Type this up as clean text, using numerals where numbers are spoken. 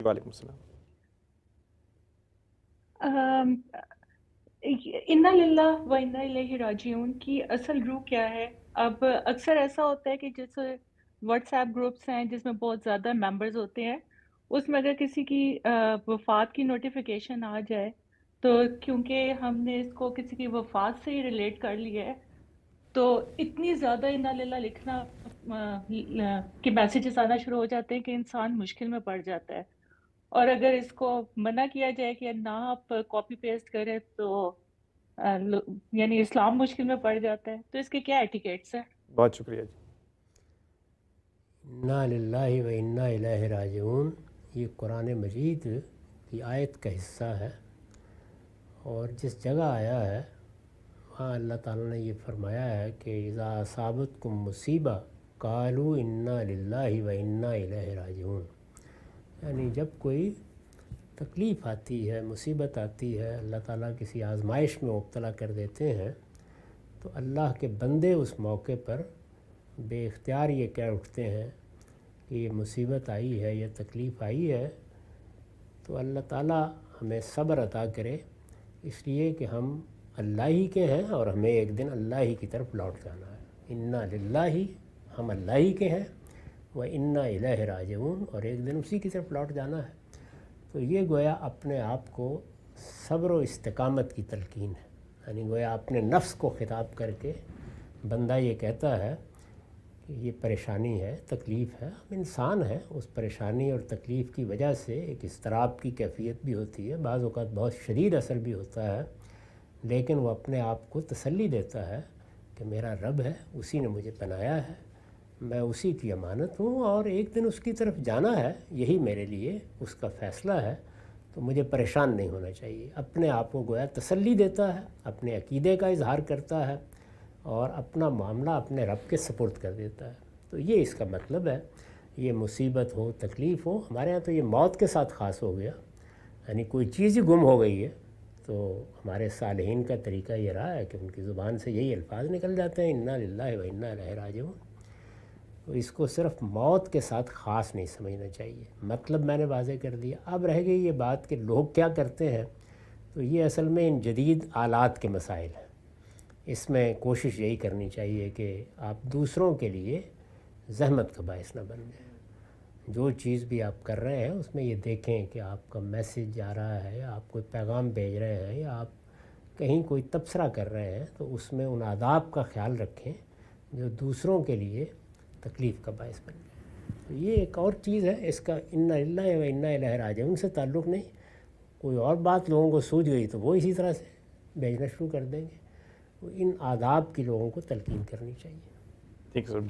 وعلیکم السلام۔ انا للہ و انا الیہ راجعون کی اصل روح کیا ہے؟ اب اکثر ایسا ہوتا ہے کہ جیسے واٹس ایپ گروپس ہیں جس میں بہت زیادہ ممبرز ہوتے ہیں، اس میں اگر کسی کی وفات کی نوٹیفیکیشن آ جائے تو کیونکہ ہم نے اس کو کسی کی وفات سے ہی ریلیٹ کر لیا ہے، تو اتنی زیادہ انا للہ لکھنا کہ میسیجز آنا شروع ہو جاتے ہیں کہ انسان مشکل میں پڑ جاتا ہے۔ اور اگر اس کو منع کیا جائے کہ نہ آپ کاپی پیسٹ کریں تو یعنی اسلام مشکل میں پڑ جاتا ہے، تو اس کے کیا ایٹیکیٹس ہیں؟ بہت شکریہ جی۔ انا للہ و انا الیہ راجعون یہ قرآن مجید کی آیت کا حصہ ہے، اور جس جگہ آیا ہے وہاں اللہ تعالیٰ نے یہ فرمایا ہے کہ اذا اصابتکم مصیبہ قالوا انا للہ و انا الیہ راجعون، یعنی جب کوئی تکلیف آتی ہے، مصیبت آتی ہے، اللہ تعالیٰ کسی آزمائش میں مبتلا کر دیتے ہیں، تو اللہ کے بندے اس موقع پر بے اختیار یہ کہہ اٹھتے ہیں کہ یہ مصیبت آئی ہے، یہ تکلیف آئی ہے تو اللہ تعالیٰ ہمیں صبر عطا کرے، اس لیے کہ ہم اللہ ہی کے ہیں اور ہمیں ایک دن اللہ ہی کی طرف لوٹ جانا ہے۔ انا للہ، ہم اللہ ہی کے ہیں، و انا الیہ راجعون، اور ایک دن اسی کی طرف لوٹ جانا ہے۔ تو یہ گویا اپنے آپ کو صبر و استقامت کی تلقین ہے، یعنی گویا اپنے نفس کو خطاب کر کے بندہ یہ کہتا ہے کہ یہ پریشانی ہے، تکلیف ہے، ہم انسان ہیں، اس پریشانی اور تکلیف کی وجہ سے ایک اضطراب کی کیفیت بھی ہوتی ہے، بعض اوقات بہت شدید اثر بھی ہوتا ہے، لیکن وہ اپنے آپ کو تسلی دیتا ہے کہ میرا رب ہے، اسی نے مجھے بنایا ہے، میں اسی کی امانت ہوں، اور ایک دن اس کی طرف جانا ہے، یہی میرے لیے اس کا فیصلہ ہے، تو مجھے پریشان نہیں ہونا چاہیے۔ اپنے آپ کو گویا تسلی دیتا ہے، اپنے عقیدے کا اظہار کرتا ہے، اور اپنا معاملہ اپنے رب کے سپرد کر دیتا ہے۔ تو یہ اس کا مطلب ہے۔ یہ مصیبت ہو، تکلیف ہو، ہمارے ہاں تو یہ موت کے ساتھ خاص ہو گیا، یعنی کوئی چیز ہی گم ہو گئی ہے تو ہمارے صالحین کا طریقہ یہ رہا ہے کہ ان کی زبان سے یہی الفاظ نکل جاتے ہیں، انا للہ و انا الیہ راجعون۔ تو اس کو صرف موت کے ساتھ خاص نہیں سمجھنا چاہیے۔ مطلب میں نے واضح کر دیا۔ اب رہ گئی یہ بات کہ لوگ کیا کرتے ہیں، تو یہ اصل میں ان جدید آلات کے مسائل ہیں۔ اس میں کوشش یہی کرنی چاہیے کہ آپ دوسروں کے لیے زحمت کا باعث نہ بن جائیں۔ جو چیز بھی آپ کر رہے ہیں اس میں یہ دیکھیں کہ آپ کا میسیج جا رہا ہے، یا آپ کوئی پیغام بھیج رہے ہیں، یا آپ کہیں کوئی تبصرہ کر رہے ہیں، تو اس میں ان آداب کا خیال رکھیں جو دوسروں کے لیے تکلیف کا باعث بن جائے۔ تو یہ ایک اور چیز ہے، اس کا انا للہ و انا الیہ راجعون سے تعلق نہیں۔ کوئی اور بات لوگوں کو سوجھ گئی تو وہ اسی طرح سے بھیجنا شروع کر دیں گے۔ ان آداب کی لوگوں کو تلقین کرنی چاہیے۔ ٹھیک ہے سر۔